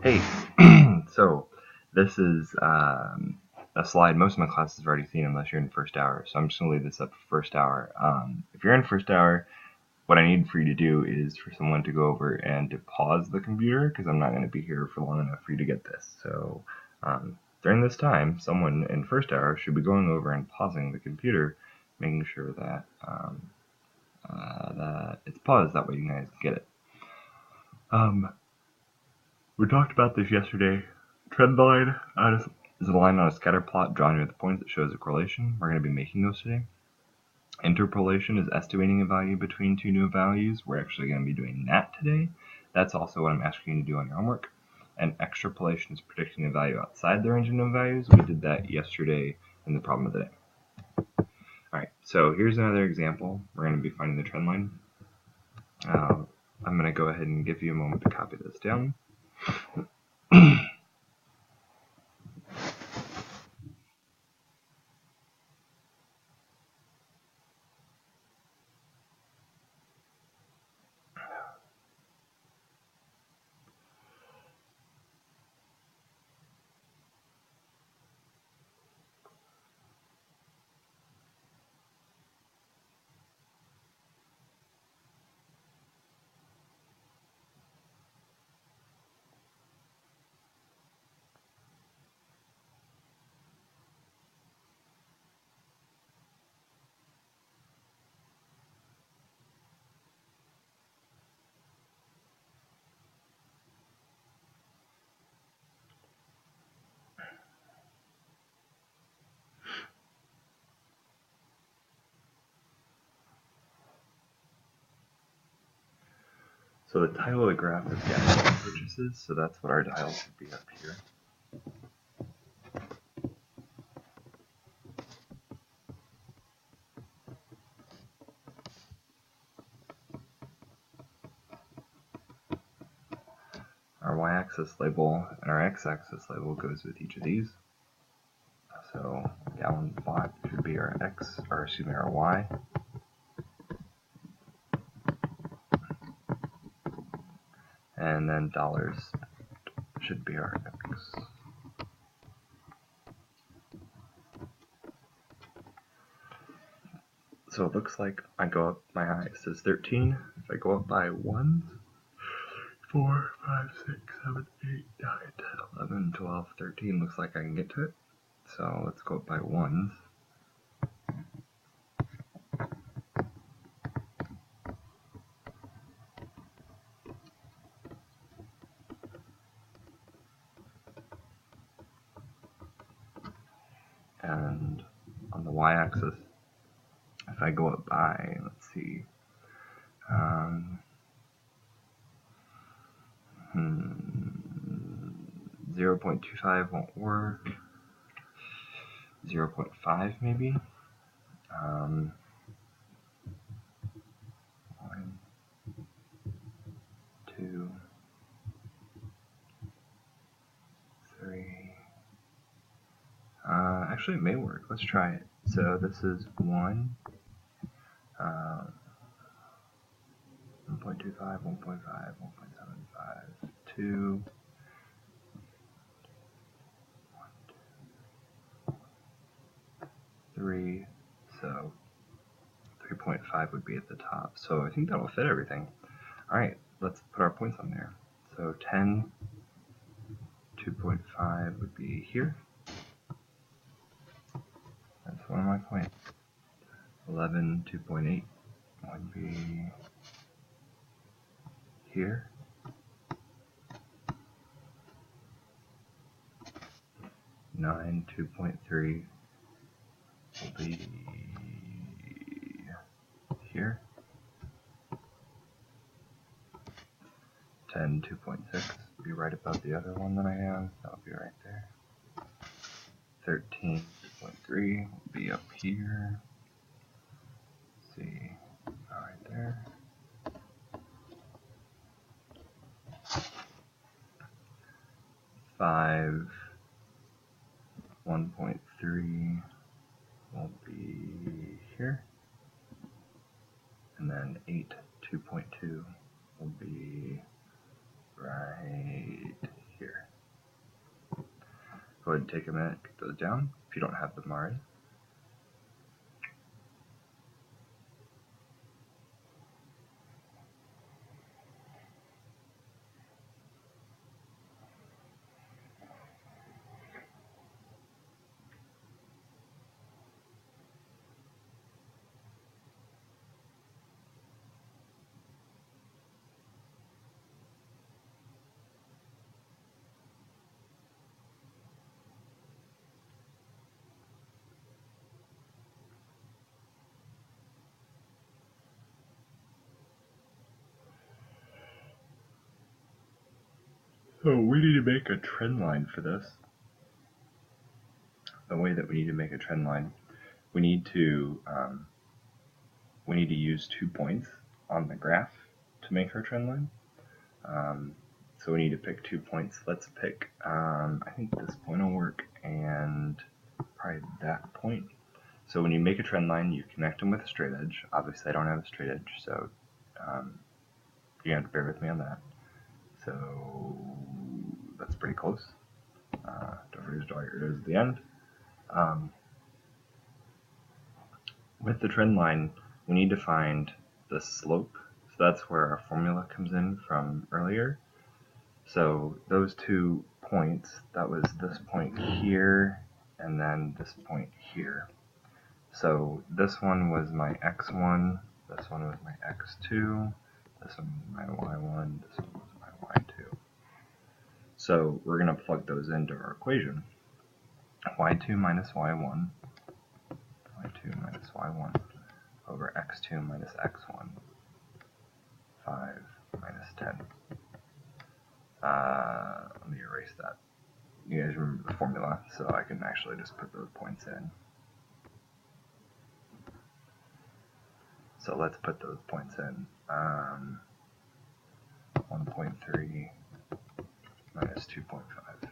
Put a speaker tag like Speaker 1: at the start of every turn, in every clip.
Speaker 1: Hey, so this is a slide most of my classes have already seen unless you're in first hour, so I'm just going to leave this up for first hour. If you're in first hour, what I need for you to do is for someone to go over and to pause the computer because I'm not going to be here for long enough for you to get this. So during this time, someone in first hour should be going over and pausing the computer, making sure that that it's paused. That way you guys get it. We talked about this yesterday. Trend line is a line on a scatter plot drawn near the point that shows a correlation. We're going to be making those today. Interpolation is estimating a value between two new values. We're actually going to be doing that today. That's also what I'm asking you to do on your homework. And extrapolation is predicting a value outside the range of known values. We did that yesterday in the problem of the day. Alright, so here's another example. We're going to be finding the trend line. I'm going to go ahead and give you a moment to copy this down. So the title of the graph is gas purchases, so that's what our dial should be up here. Our y-axis label and our x-axis label goes with each of these. So gallons bought should be our x, or excuse me, our y. And then dollars should be our x. So it looks like I go up, my highest is 13. If I go up by 1s, 4, 5, 6, 7, 8, 9, 10, 11, 12, 13, looks like I can get to it. So let's go up by 1s. And on the y-axis, if I go up by, let's see, 0.25 won't work, 0.5 maybe, 1, 2, 3, actually it may work, let's try it. So this is 1, 1.25, 1.5, 1.75, 2, 3, so 3.5 would be at the top. So I think that'll fit everything. Alright, let's put our points on there. So 10, 2.5 would be here. That's one of my points. 11, 2.8 would be here. 9, 2.3 will be here. 10, 2.6 will be right above the other one that I have. That'll be right there. 13, 2.3 will be up here. Let's see, right there. 5, 1.3 will be here. And then 8, 2.2 will be right here. go ahead and take a minute, get those down if you don't have them already. So we need to make a trend line for this. The way that we need to make a trend line, we need to use 2 points on the graph to make our trend line. So we need to pick 2 points. Let's pick, I think this point will work, and probably that point. So when you make a trend line, you connect them with a straight edge. Obviously, I don't have a straight edge, so you have to bear with me on that. So that's pretty close. Don't forget to draw your arrows at the end. With the trend line, we need to find the slope. So that's where our formula comes in from earlier. So those 2 points, that was this point here, and then this point here. So this one was my x1, this one was my x2, this one was my y1, this one was my y2. So we're going to plug those into our equation. y2 minus y1, y2 minus y1 over x2 minus x1, 5 minus 10. Let me erase that. You guys remember the formula, so I can actually just put those points in. So let's put those points in. 1.3 minus 2.5.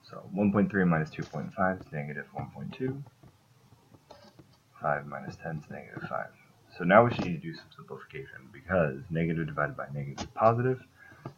Speaker 1: So 1.3 minus 2.5 is negative 1.2. 5 minus 10 is negative 5. So now we should need to do some simplification because negative divided by negative is positive.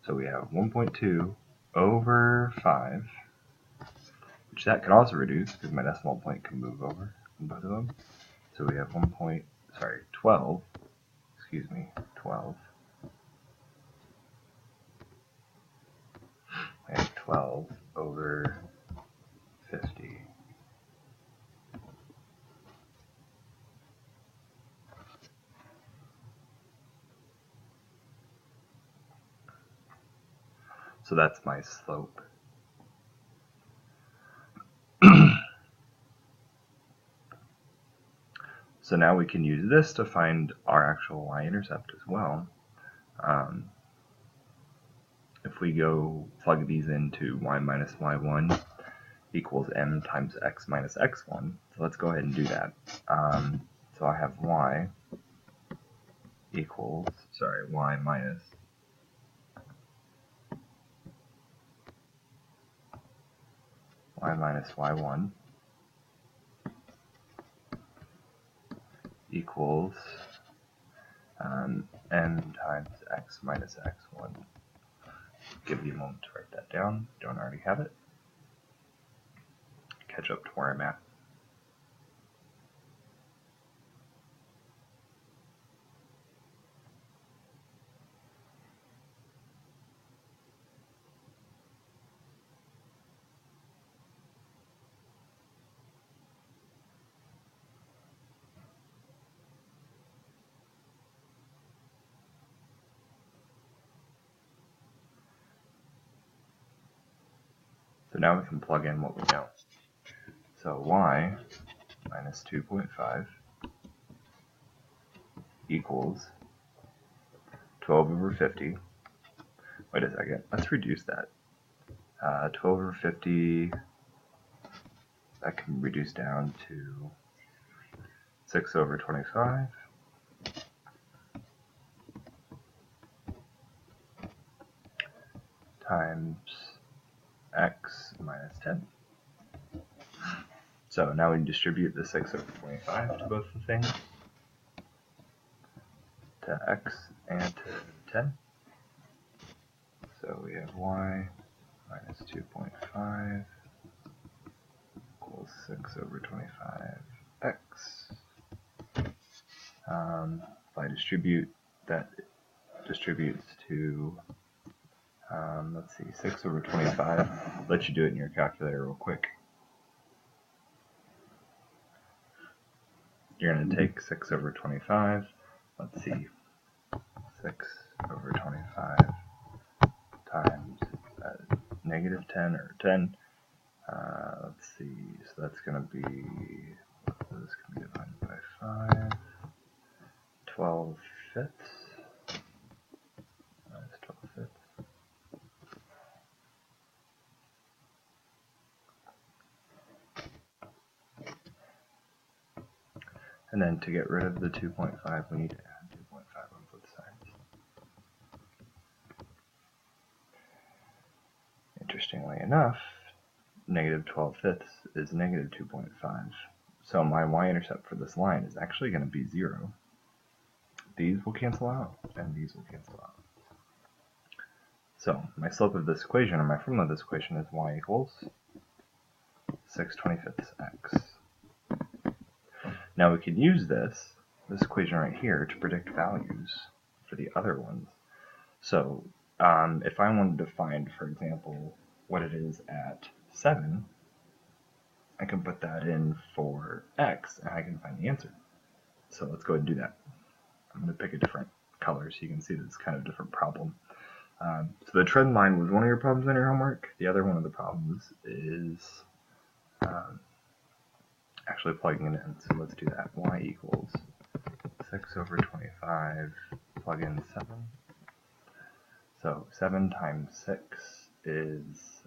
Speaker 1: So we have 1.2 over 5, which that can also reduce because my decimal point can move over in both of them. So we have 12, excuse me, 12. I have 12 over 50. So that's my slope. So now we can use this to find our actual y-intercept as well. If we go plug these into y minus y1 equals m times x minus x1, so let's go ahead and do that. So I have y minus y1 equals m times x minus x1. Give you a moment to write that down if you don't already have it. Catch up to where I'm at. So now we can plug in what we know. So y minus 2.5 equals 12 over 50. Wait a second, let's reduce that. 12 over 50, that can reduce down to 6 over 25. Times x minus 10. So now we distribute the 6 over 25 to both the things, to x and to 10. So we have y minus 2.5 equals 6 over 25x. If I distribute, that distributes to, let's see, 6 over 25. Let you do it in your calculator real quick. You're going to take 6 over 25. Let's see, 6 over 25 times negative 10 or 10. Let's see, so that's going to be, this can be divided by 5. 12 fifths. Minus 12 fifths. And then to get rid of the 2.5, we need to add 2.5 on both sides. Interestingly enough, negative 12 fifths is negative 2.5. So my y-intercept for this line is actually going to be 0. These will cancel out, and these will cancel out. So my slope of this equation, or my formula of this equation, is y equals 6/25 x. Now we can use this equation right here to predict values for the other ones. So if I wanted to find, for example, what it is at 7, I can put that in for x, and I can find the answer. So let's go ahead and do that. I'm going to pick a different color so you can see that it's kind of a different problem. So the trend line was one of your problems on your homework. The other one of the problems is actually plugging it in. So let's do that. Y equals 6 over 25, plug in 7. So 7 times 6 is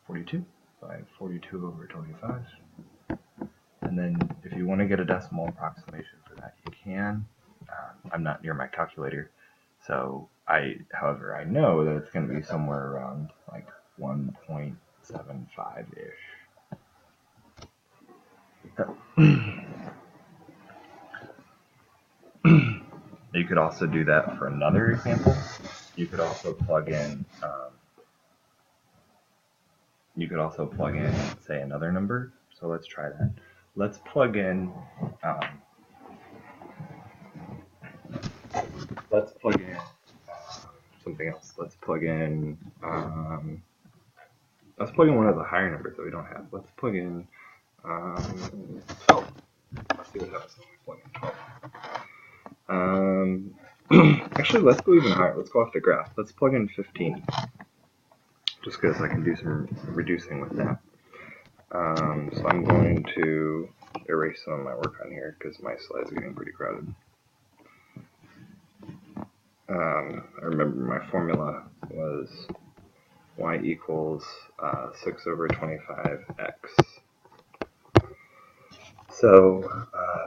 Speaker 1: 42. So I have 42 over 25. And then if you want to get a decimal approximation for that, you can. I'm not near my calculator, so however, I know that it's going to be somewhere around like 1.75-ish. You could also do that for another example. You could also plug in, say, another number. So let's try that. Let's plug in, something else. Let's plug in one of the higher numbers that we don't have. Let's plug in 12. Let's see what happens when we plug in 12. Actually, let's go even higher. Let's go off the graph. Let's plug in 15. Just because I can do some reducing with that. So I'm going to erase some of my work on here because my slides are getting pretty crowded. I remember my formula was y equals 6 over 25x. So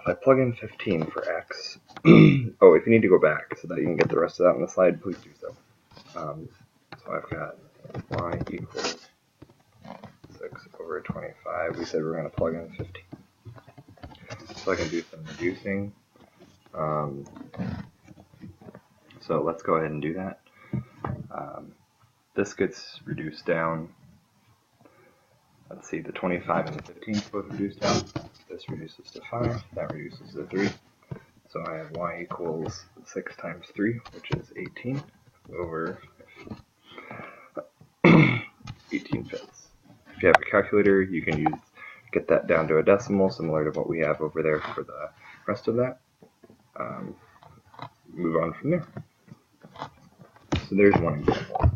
Speaker 1: if I plug in 15 for x, oh, if you need to go back so that you can get the rest of that on the slide, please do so. So I've got y equals 6 over 25. We said we're going to plug in 15. So I can do some reducing. So let's go ahead and do that. This gets reduced down. Let's see, the 25 and the 15 both reduced down. This reduces to 5, that reduces to 3. So I have y equals 6 times 3, which is 18, over 18 fifths. If you have a calculator, you can get that down to a decimal, similar to what we have over there for the rest of that. Move on from there. So there's one example.